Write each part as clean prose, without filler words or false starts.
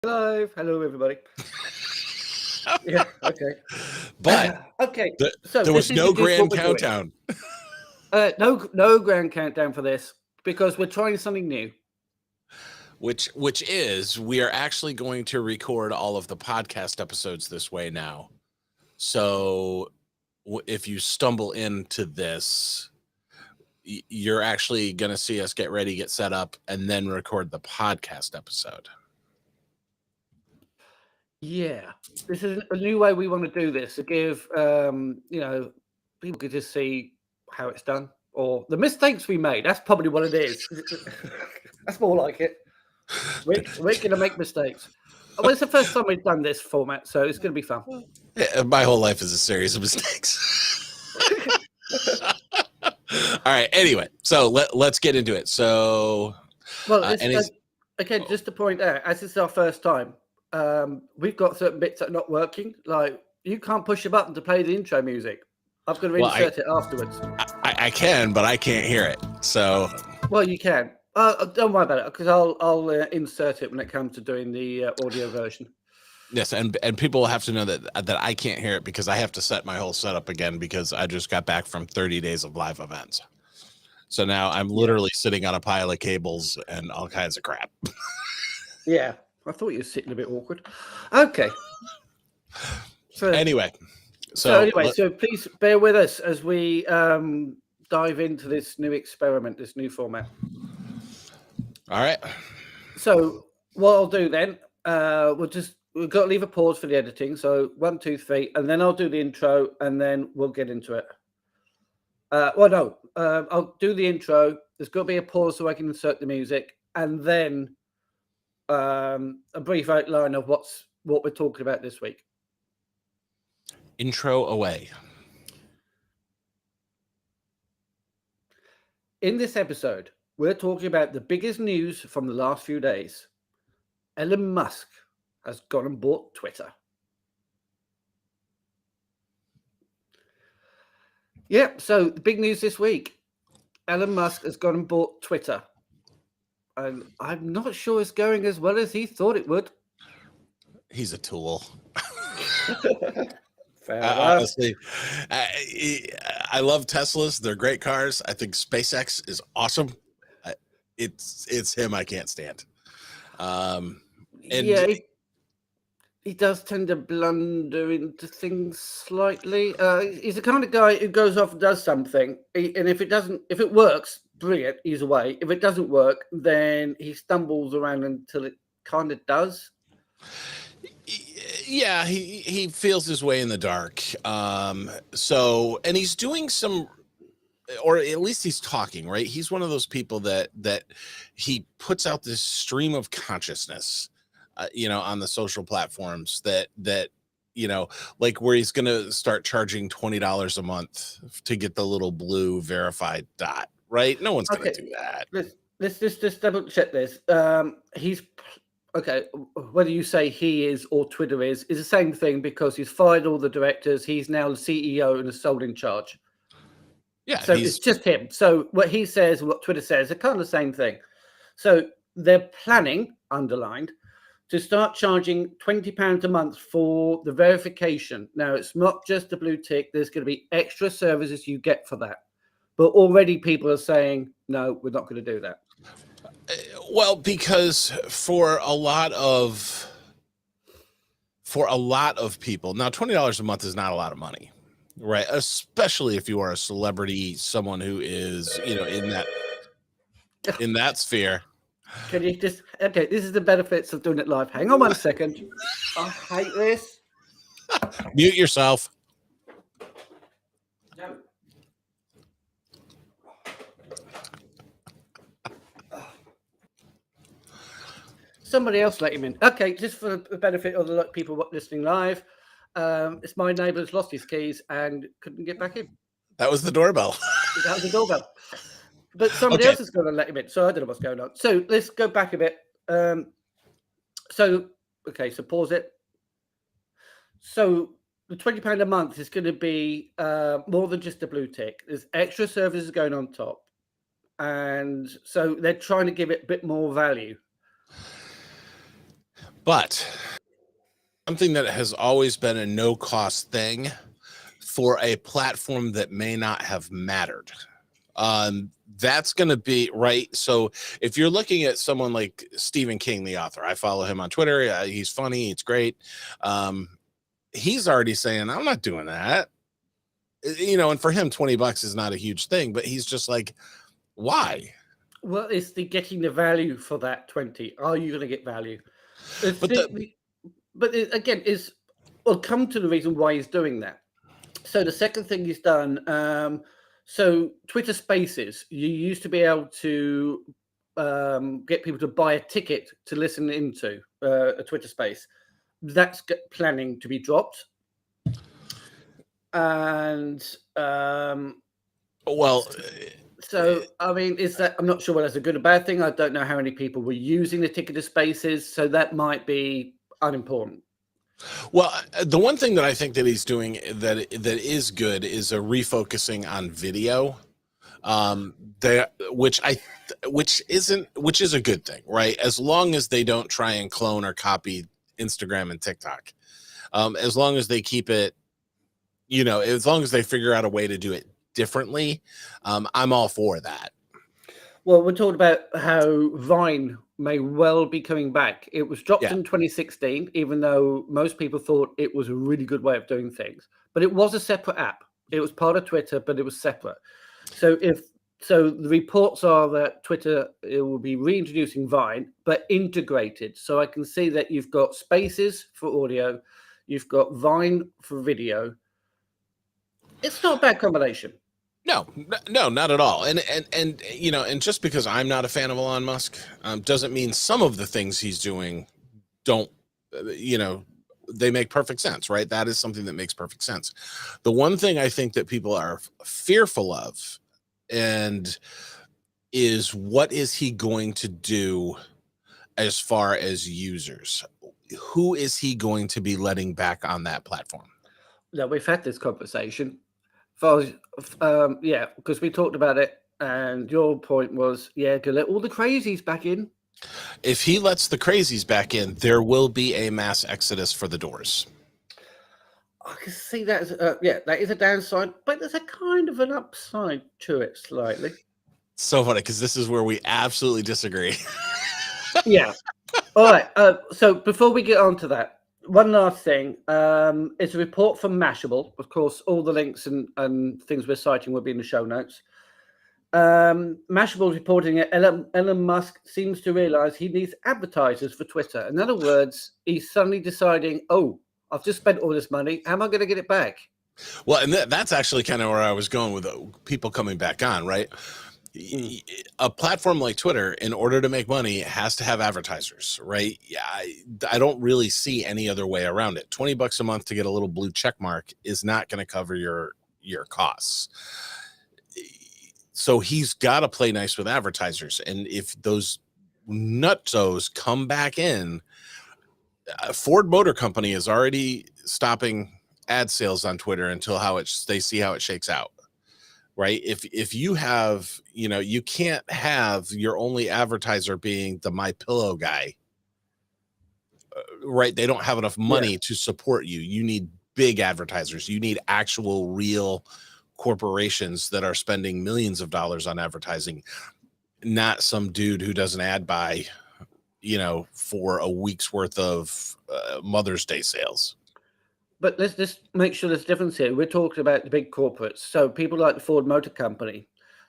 Hello, everybody. Yeah, okay. But Okay, so there let's was no introduce what grand we're doing. countdown. No grand countdown for this because we're trying something new. Which is we are actually going to record all of the podcast episodes this way now. So if you stumble into this, you're actually going to see us get ready, get set up, and then record the podcast episode. Yeah, this is a new way we want to do this to give people could just see how it's done or the mistakes we made. That's probably what it is. That's more like it. We're going to make mistakes. Well, it's the first time we've done this format, so it's going to be fun. My whole life is a series of mistakes. All right. Anyway, so let's get into it. So, okay, just to point out, as it's our first time, we've got certain bits that are not working. Like you can't push a button to play the intro music. I've got to insert it afterwards. I can, but I can't hear it. So, well, you can. Don't worry about it because I'll insert it when it comes to doing the audio version. Yes, and people will have to know that I can't hear it because I have to set my whole setup again because I just got back from 30 days of live events. So now I'm literally sitting on a pile of cables and all kinds of crap. Yeah, I thought you were sitting a bit awkward. Okay. So anyway, so please bear with us as we dive into this new experiment, this new format. All right. So what I'll do then, we've got to leave a pause for the editing. So 1, 2, 3, and then I'll do the intro, and then we'll get into it. I'll do the intro. There's got to be a pause so I can insert the music, and then a brief outline of what we're talking about this week. Intro away. In this episode, we're talking about the biggest news from the last few days. Elon Musk has gone and bought Twitter. Yeah, so the big news this week. Elon Musk has gone and bought Twitter. And I'm not sure it's going as well as he thought it would. He's a tool. Honestly, I love Teslas. They're great cars. I think SpaceX is awesome. It's him I can't stand. He does tend to blunder into things slightly. He's the kind of guy who goes off and does something, and if it works, brilliant, he's away. If it doesn't work, then he stumbles around until it kind of does. Yeah, he feels his way in the dark. And he's doing some, or at least he's talking, right? He's one of those people that he puts out this stream of consciousness, on the social platforms that like where he's going to start charging $20 a month to get the little blue verified dot, right? No one's going to do that. Let's just double check this. He's okay. Whether you say he is or Twitter is the same thing because he's fired all the directors. He's now the CEO and is sole in charge. Yeah. So it's just him. So what he says and what Twitter says are kind of the same thing. So they're planning, underlined, to start charging £20 a month for the verification. Now, it's not just a blue tick. There's going to be extra services you get for that. But already people are saying, no, we're not going to do that. Well, because for a lot of people, now $20 a month is not a lot of money, right? Especially if you are a celebrity, someone who is, in that sphere. Can you just, okay, this is the benefits of doing it live. Hang on 1 second. I hate this. Mute yourself. No. Somebody else let him in. Okay, just for the benefit of the people listening live, it's my neighbour's lost his keys and couldn't get back in. That was the doorbell. That was the doorbell. But somebody else is going to let him in, so I don't know what's going on. So let's go back a bit. So pause it. So the £20 a month is going to be more than just a blue tick. There's extra services going on top. And so they're trying to give it a bit more value. But something that has always been a no-cost thing for a platform that may not have mattered. That's going to be right. So if you're looking at someone like Stephen King, the author, I follow him on Twitter. He's funny. It's great. He's already saying, I'm not doing that. And for him, $20 is not a huge thing, but he's just like, why? Well, it's the getting the value for that 20. Are you going to get value? But again, we'll come to the reason why he's doing that. So the second thing he's done, so Twitter Spaces, you used to be able to get people to buy a ticket to listen into a Twitter Space. That's planning to be dropped. And so I mean, I'm not sure whether that's a good or bad thing. I don't know how many people were using the ticketed spaces, so that might be unimportant. Well, the one thing that I think that he's doing that is good is a refocusing on video, which is a good thing, right? As long as they don't try and clone or copy Instagram and TikTok, as long as they keep it, as long as they figure out a way to do it differently, I'm all for that. Well, we're talking about how Vine may well be coming back. It was dropped in 2016, even though most people thought it was a really good way of doing things. But it was a separate app. It was part of Twitter, but it was separate. So the reports are that Twitter, it will be reintroducing Vine, but integrated. So I can see that you've got Spaces for audio, you've got Vine for video. It's not a bad combination. No, not at all. And just because I'm not a fan of Elon Musk doesn't mean some of the things he's doing don't, they make perfect sense, right? That is something that makes perfect sense. The one thing I think that people are fearful of is what is he going to do as far as users? Who is he going to be letting back on that platform? Yeah, we've had this conversation. Because we talked about it, and your point was, to let all the crazies back in. If he lets the crazies back in, there will be a mass exodus for the doors. I can see that as that is a downside, but there's a kind of an upside to it slightly. So funny, because this is where we absolutely disagree. Yeah. All right. So before we get on to that, one last thing is a report from Mashable. Of course, all the links and things we're citing will be in the show notes. Mashable is reporting that Elon Musk seems to realize he needs advertisers for Twitter. In other words, he's suddenly deciding, I've just spent all this money. How am I going to get it back? Well, and that's actually kind of where I was going with people coming back on, right? A platform like Twitter, in order to make money, has to have advertisers, right? Yeah, I don't really see any other way around it. $20 a month to get a little blue check mark is not going to cover your costs. So he's got to play nice with advertisers. And if those nutsos come back in, Ford Motor Company is already stopping ad sales on Twitter until they see how it shakes out. Right. If you have, you can't have your only advertiser being the MyPillow guy. Right. They don't have enough money to support you. You need big advertisers. You need actual real corporations that are spending millions of dollars on advertising, not some dude who does an ad buy, for a week's worth of Mother's Day sales. But let's just make sure there's a difference here. We're talking about the big corporates. So people like the Ford Motor Company,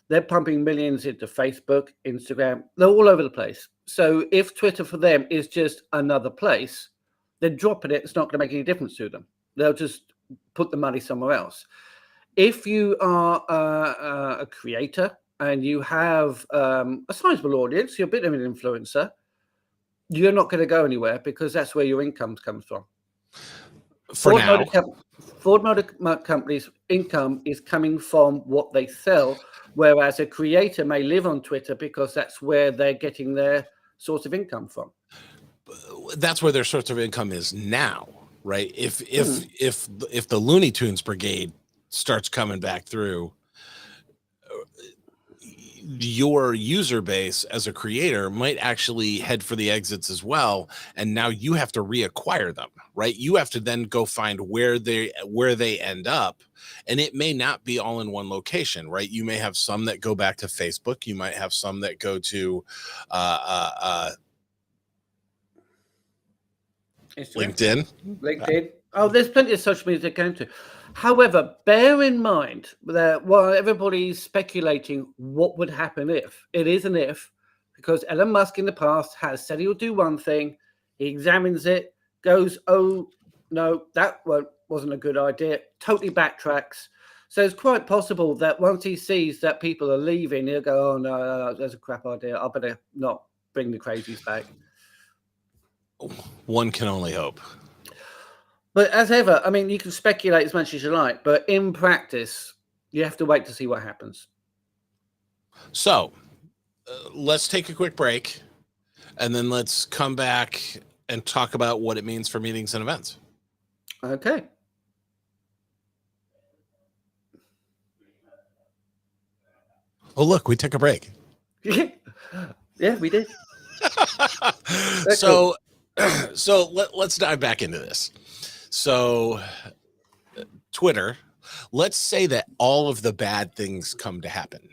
they're pumping millions into Facebook, Instagram. They're all over the place. So if Twitter for them is just another place, then dropping it, it's not going to make any difference to them. They'll just put the money somewhere else. If you are a creator and you have a sizable audience, you're a bit of an influencer, you're not going to go anywhere because that's where your income comes from. Ford Motor Company's income is coming from what they sell, whereas a creator may live on Twitter because that's where they're getting their source of income from. That's where their source of income is now, right? If the Looney Tunes brigade starts coming back through, your user base as a creator might actually head for the exits as well, and now you have to reacquire them, right? You have to then go find where they end up, and it may not be all in one location, right? You may have some that go back to Facebook, you might have some that go to LinkedIn. Oh, there's plenty of social media to go into. However, bear in mind that while everybody's speculating what would happen if, it is an if, because Elon Musk in the past has said he'll do one thing, he examines it, goes, oh, no, that wasn't a good idea, totally backtracks. So it's quite possible that once he sees that people are leaving, he'll go, oh, no, that's a crap idea. I better not bring the crazies back. One can only hope. But as ever, I mean, you can speculate as much as you like, but in practice, you have to wait to see what happens. So let's take a quick break, and then let's come back and talk about what it means for meetings and events. Okay. Oh, look, we took a break. Yeah, we did. So let's dive back into this. So Twitter, let's say that all of the bad things come to happen,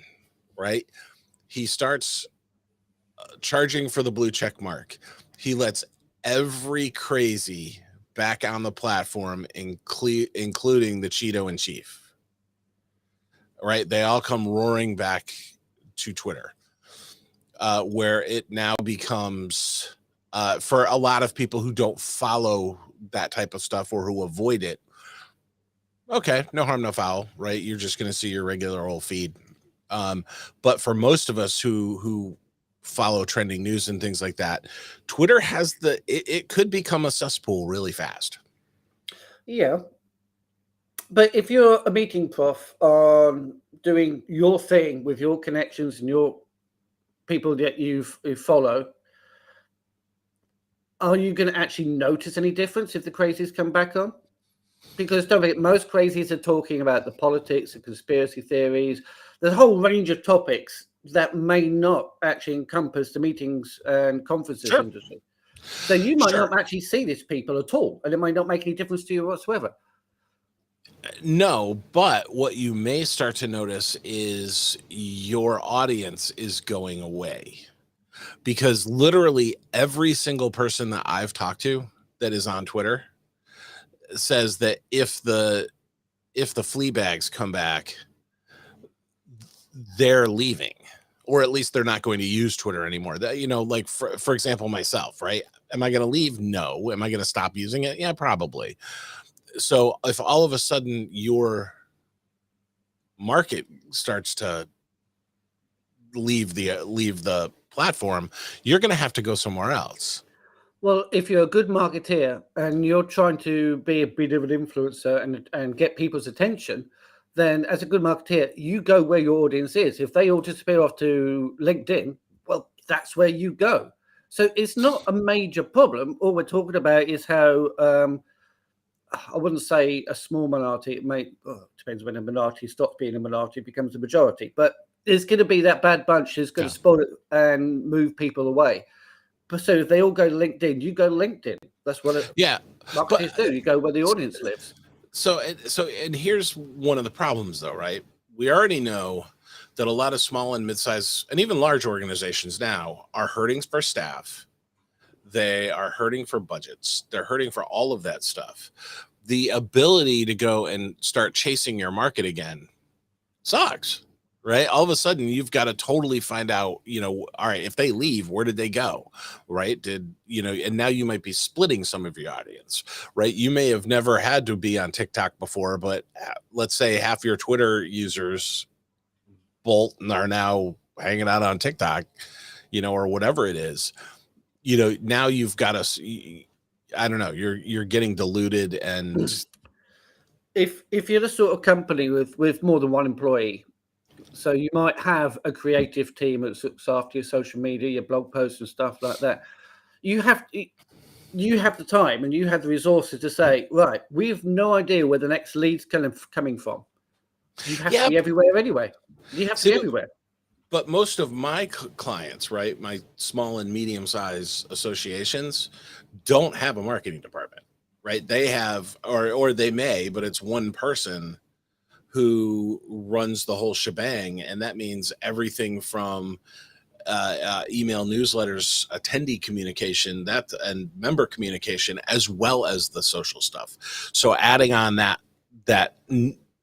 right? He starts charging for the blue check mark. He lets every crazy back on the platform, including the Cheeto in chief, right? They all come roaring back to Twitter, where it now becomes, for a lot of people who don't follow that type of stuff or who avoid it, okay, no harm, no foul, right? You're just going to see your regular old feed. But for most of us who follow trending news and things like that, Twitter has it could become a cesspool really fast. Yeah. But if you're a meeting prof on doing your thing with your connections and your people that you follow, are you going to actually notice any difference if the crazies come back on? Because don't forget, most crazies are talking about the politics, the conspiracy theories, the whole range of topics that may not actually encompass the meetings and conferences industry. So you might not actually see these people at all, and it might not make any difference to you whatsoever. No, but what you may start to notice is your audience is going away. Because literally every single person that I've talked to that is on Twitter says that if the flea bags come back, they're leaving, or at least they're not going to use Twitter anymore. That, like for example, myself, right? Am I going to leave? No. Am I going to stop using it? Yeah, probably. So if all of a sudden your market starts to leave the platform, you're going to have to go somewhere else. Well, if you're a good marketeer and you're trying to be a bit of an influencer and get people's attention, then as a good marketeer, you go where your audience is. If they all disappear off to LinkedIn, well, that's where you go. So it's not a major problem. All we're talking about is how, I wouldn't say a small minority. It depends when a minority stops being a minority, becomes a majority. But there's going to be that bad bunch who's going to spoil it and move people away. But so if they all go to LinkedIn, you go to LinkedIn. That's what marketers do. You go where the audience lives. So here's one of the problems, though, right? We already know that a lot of small and mid-sized and even large organizations now are hurting for staff. They are hurting for budgets. They're hurting for all of that stuff. The ability to go and start chasing your market again sucks, right? All of a sudden you've got to totally find out, all right, if they leave, where did they go? Right. And now you might be splitting some of your audience, right? You may have never had to be on TikTok before, but let's say half your Twitter users bolt and are now hanging out on TikTok, or whatever it is. Now you've got I don't know, you're getting diluted. And if you're the sort of company with more than one employee, so you might have a creative team that looks after your social media, your blog posts and stuff like that. You have the time and you have the resources to say, right, we have no idea where the next lead's coming from. You have to be everywhere anyway. You have to be everywhere. But most of my clients, right, my small and medium sized associations don't have a marketing department, right? They have, or they may, but it's one person who runs the whole shebang. And that means everything from email newsletters, attendee communication, and member communication, as well as the social stuff. So adding on that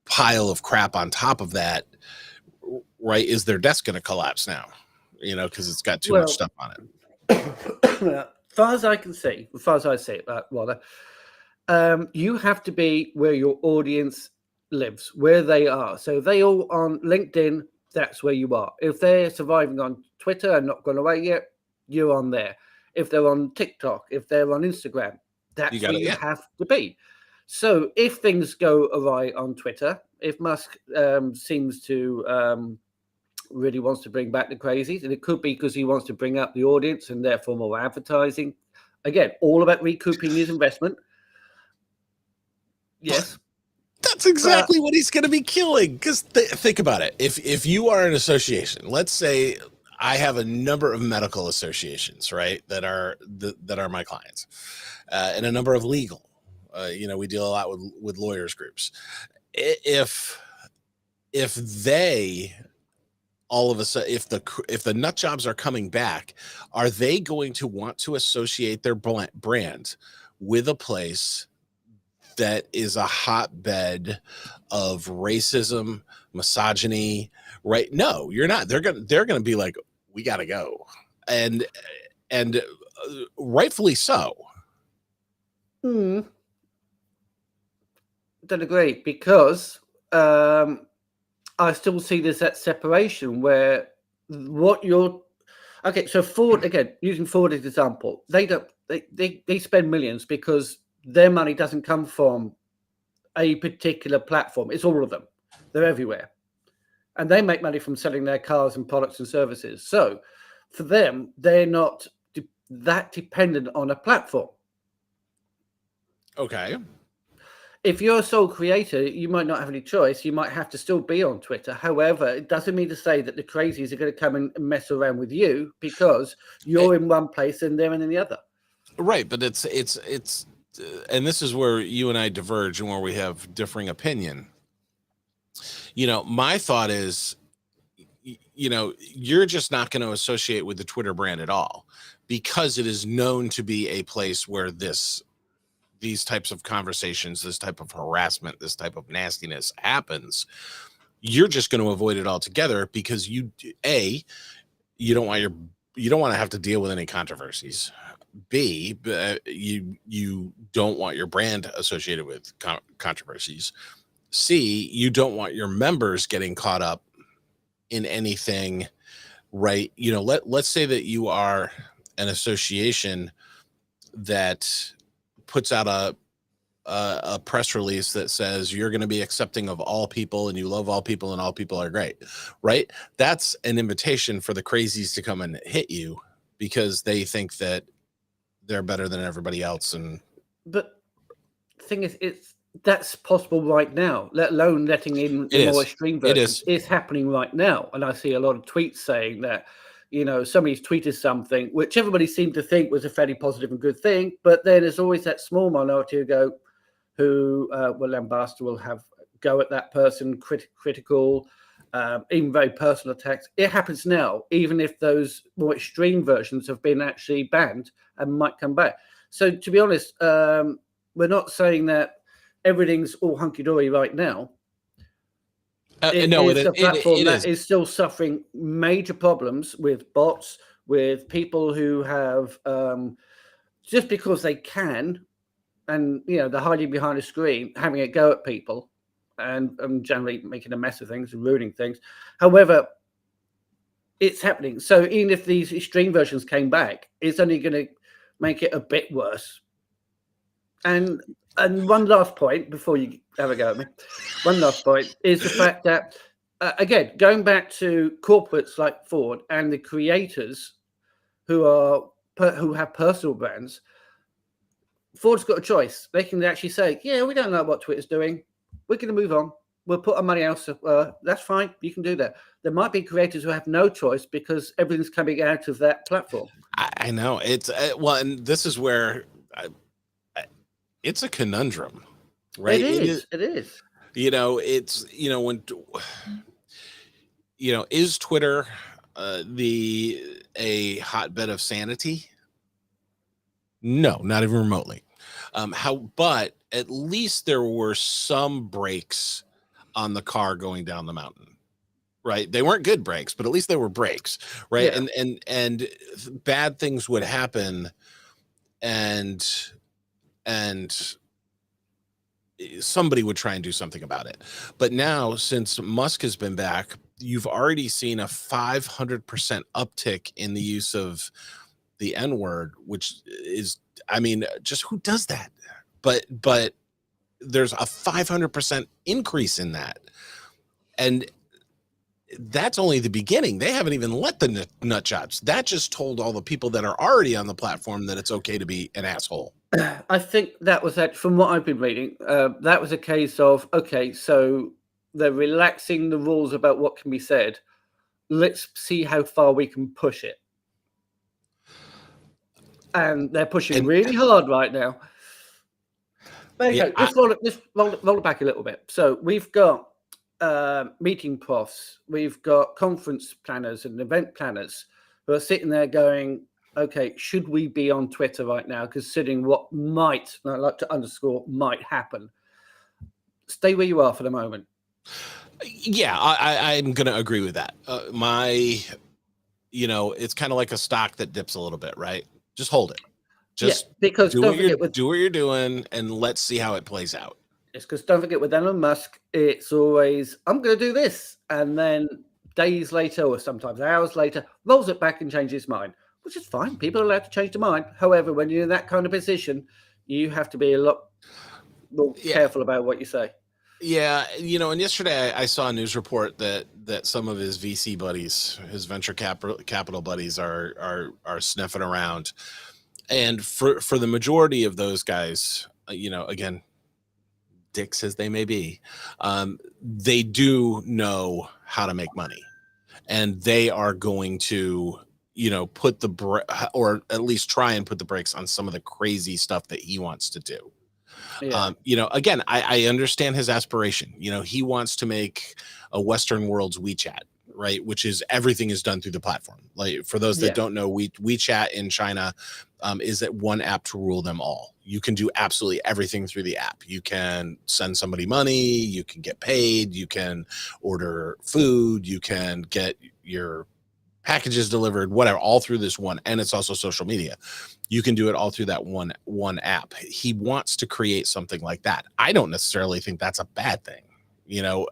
pile of crap on top of that, right, is their desk going to collapse now? Because it's got too much stuff on it. As far as I can see, as far as I see it, you have to be where your audience lives, where they are. So if they all on LinkedIn, that's where you are. If they're surviving on Twitter and not gone away yet, you're on there. If they're on TikTok, if they're on Instagram, that's where you have to be. So if things go awry on Twitter, if Musk seems to really wants to bring back the crazies, and it could be because he wants to bring up the audience and therefore more advertising. Again, all about recouping his investment. Yes. That's exactly what he's going to be killing. Because think about it. If you are an association, let's say I have a number of medical associations, right, that are my clients, and a number of legal. We deal a lot with lawyers groups. If they all of a sudden, if the nut jobs are coming back, are they going to want to associate their brand with a place that is a hotbed of racism, misogyny, right? No, you're not. They're gonna be like, we gotta go, and rightfully so. Don't agree, because I still see there's that separation where so Ford, again, using Ford as an example, they spend millions because their money doesn't come from a particular platform. It's all of them. They're everywhere. And they make money from selling their cars and products and services. So for them, they're not that dependent on a platform. Okay. If you're a sole creator, you might not have any choice. You might have to still be on Twitter. However, it doesn't mean to say that the crazies are going to come and mess around with you because you're in one place and they're in the other. Right. But it's and this is where you and I diverge and where we have differing opinion. My thought is, you're just not going to associate with the Twitter brand at all, because it is known to be a place where these types of conversations, this type of harassment, this type of nastiness happens. You're just going to avoid it altogether because you don't want to have to deal with any controversies. B, you don't want your brand associated with controversies. C, you don't want your members getting caught up in anything, right? Let's say that you are an association that puts out a press release that says you're going to be accepting of all people and you love all people and all people are great, right? That's an invitation for the crazies to come and hit you because they think that they're better than everybody else. But the thing is, that's possible right now, let alone letting in the more extreme versions. It's happening right now. And I see a lot of tweets saying that, somebody's tweeted something which everybody seemed to think was a fairly positive and good thing. But then there's always that small minority who will lambast, will have go at that person, critical, even very personal attacks. It happens now, even if those more extreme versions have been actually banned and might come back. So to be honest, we're not saying that everything's all hunky-dory right now. It's a platform that is still suffering major problems with bots, with people who have just because they can, and they're hiding behind a screen, having a go at people, and generally making a mess of things and ruining things. However, it's happening. So even if these extreme versions came back, it's only going to make it a bit worse. And one last point before you have a go at me. One last point is the fact that, again, going back to corporates like Ford and the creators who have personal brands, Ford's got a choice. They can actually say, yeah, we don't know what Twitter's doing. We're going to move on. we'll put our money elsewhere. That's fine. You can do that. There might be creators who have no choice because everything's coming out of that platform. I know it's well, and this is where it's a conundrum, right? It is. It's when is Twitter a hotbed of sanity? No, not even remotely. But at least there were some brakes on the car going down the mountain, right? They weren't good brakes, but at least they were brakes, right? Yeah. And bad things would happen, and somebody would try and do something about it. But now, since Musk has been back, you've already seen a 500% uptick in the use of the N-word, which is, I mean, just who does that? But there's a 500% increase in that. And that's only the beginning. They haven't even let the nut jobs. That just told all the people that are already on the platform that it's okay to be an asshole. I think that was that, from what I've been reading, that was a case of, okay, so they're relaxing the rules about what can be said. Let's see how far we can push it. And they're pushing really hard right now. But anyway, let's roll it back a little bit. So we've got meeting profs, we've got conference planners and event planners who are sitting there going, okay, should we be on Twitter right now, considering what might, and I like to underscore, might happen? Stay where you are for the moment. Yeah, I'm going to agree with that. It's kind of like a stock that dips a little bit, right? Just hold it. Just because do what you're doing, and let's see how it plays out. It's because don't forget, with Elon Musk, it's always, I'm going to do this. And then days later, or sometimes hours later, rolls it back and changes his mind, which is fine. People are allowed to change their mind. However, when you're in that kind of position, you have to be a lot more careful about what you say. Yeah, and yesterday I saw a news report that some of his VC buddies, his venture capital buddies, are sniffing around, and for the majority of those guys, again, dicks as they may be, they do know how to make money, and they are going to put or at least try and put the brakes on some of the crazy stuff that he wants to do. Yeah. Again, I understand his aspiration. He wants to make a Western world's WeChat, right? Which is everything is done through the platform. Like, for those that don't know, WeChat in China is that one app to rule them all. You can do absolutely everything through the app. You can send somebody money, you can get paid, you can order food, you can get your packages delivered, whatever, all through this one. And it's also social media. You can do it all through that one app. He wants to create something like that. I don't necessarily think that's a bad thing. But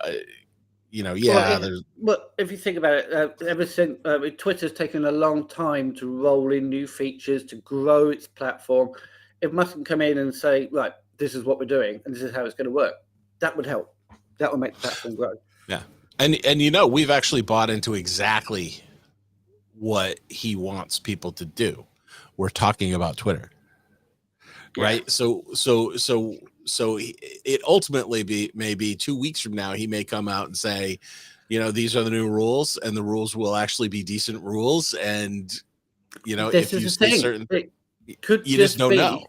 if you think about it, ever since Twitter's taken a long time to roll in new features, to grow its platform. If Musk can come in and say, right, this is what we're doing and this is how it's going to work, that would help. That would make the platform grow. Yeah. And we've actually bought into exactly what he wants people to do. We're talking about Twitter, right? So it ultimately maybe 2 weeks from now, he may come out and say, these are the new rules, and the rules will actually be decent rules. And, this if you say certain, it could you just don't know.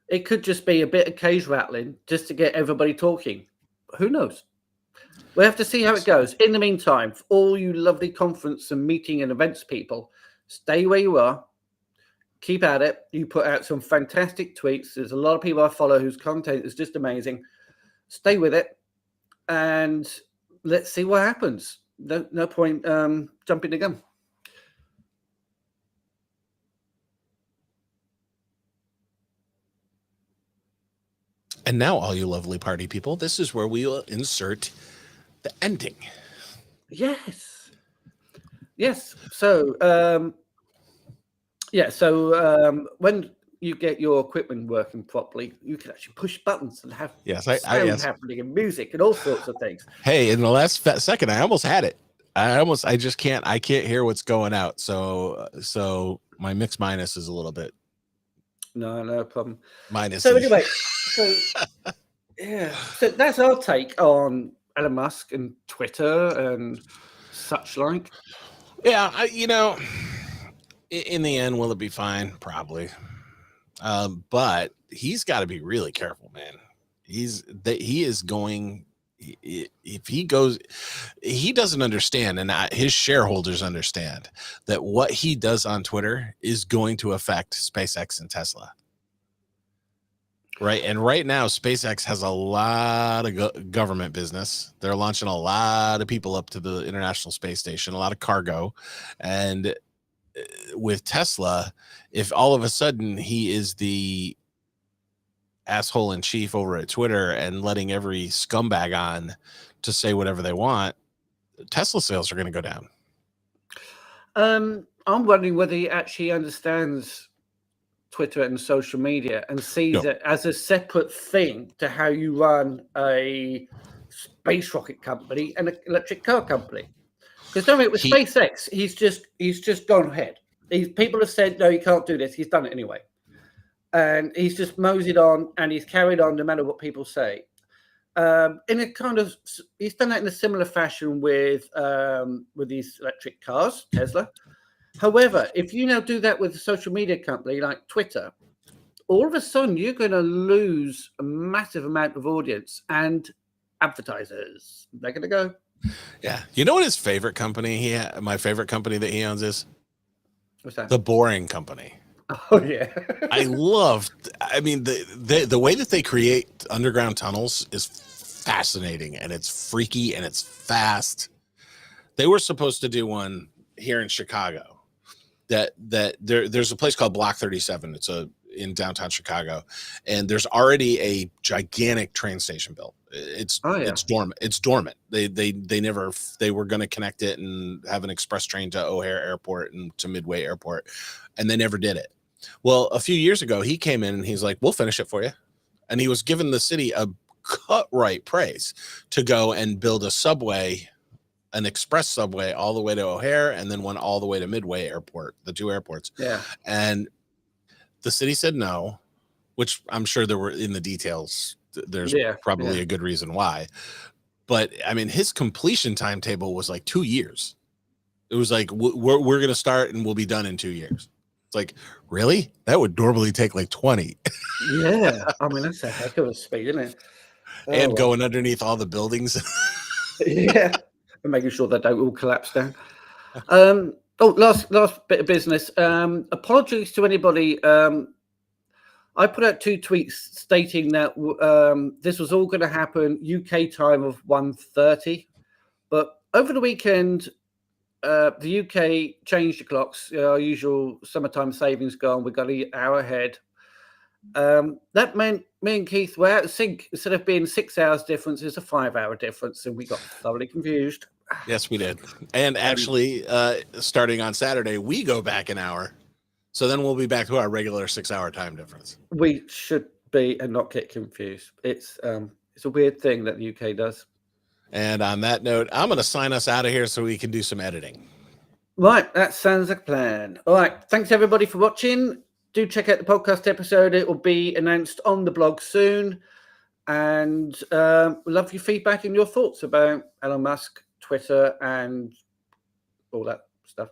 It could just be a bit of cage rattling just to get everybody talking. Who knows? We have to see how it goes. In the meantime, for all you lovely conference and meeting and events people, stay where you are. Keep at it. You put out some fantastic tweets. There's a lot of people I follow whose content is just amazing. Stay with it, and let's see what happens. No point jumping the gun. And now, all you lovely party people, this is where we will insert the ending. Yes. So, when you get your equipment working properly, you can actually push buttons and have sound happening and music and all sorts of things. Hey, in the last second, I almost had it. I can't hear what's going out. So my mix minus is a little bit. No problem. Minus. So anyway, so that's our take on Elon Musk and Twitter and such like. Yeah, in the end, will it be fine? Probably. But he's got to be really careful, man. He is going. If he goes, he doesn't understand, and his shareholders understand that what he does on Twitter is going to affect SpaceX and Tesla. Right. And right now, SpaceX has a lot of government business. They're launching a lot of people up to the International Space Station, a lot of cargo. And with Tesla, if all of a sudden he is the asshole in chief over at Twitter and letting every scumbag on to say whatever they want, Tesla sales are going to go down. I'm wondering whether he actually understands Twitter and social media and sees it as a separate thing to how you run a space rocket company and an electric car company. Because don't forget, with SpaceX, he's just gone ahead. People have said, no, you can't do this. He's done it anyway. And he's just moseyed on, and he's carried on no matter what people say. In a kind of, he's done that in a similar fashion with these electric cars, Tesla. However, if you now do that with a social media company like Twitter, all of a sudden you're going to lose a massive amount of audience and advertisers. They're going to go. Yeah. You know what his favorite company my favorite company that he owns is? What's that? The Boring Company. Oh, yeah. I mean, the way that they create underground tunnels is fascinating, and it's freaky, and it's fast. They were supposed to do one here in Chicago. There's a place called Block 37. It's in downtown Chicago, and there's already a gigantic train station built. It's dormant. It's dormant. They were going to connect it and have an express train to O'Hare Airport and to Midway Airport, and they never did it. Well, a few years ago, he came in and he's like, "We'll finish it for you," and he was giving the city a cut-right praise to go and build a subway, an express subway all the way to O'Hare, and then one all the way to Midway Airport, the two airports. Yeah. And the city said no, which I'm sure there were in the details. There's probably a good reason why. But I mean, his completion timetable was like 2 years. It was like, we're going to start and we'll be done in 2 years. It's like, really? That would normally take like 20. Yeah. I mean, that's a heck of a speed, isn't it? And going underneath all the buildings. Yeah. And making sure that don't all collapse down. Last bit of business. Apologies to anybody. I put out 2 tweets stating that this was all going to happen UK time of 1:30, but over the weekend, the UK changed the clocks. Our usual summertime savings gone. We got an hour ahead. That meant me and Keith were out of sync. Instead of being 6 hours difference, it's a 5-hour difference, and we got thoroughly confused. Yes, we did. And actually, starting on Saturday, we go back an hour. So then we'll be back to our regular 6-hour time difference. We should be and not get confused. It's a weird thing that the UK does. And on that note, I'm going to sign us out of here so we can do some editing. Right, that sounds like a plan. All right, thanks everybody for watching. Do check out the podcast episode. It will be announced on the blog soon. And love your feedback and your thoughts about Elon Musk, Twitter, and all that stuff.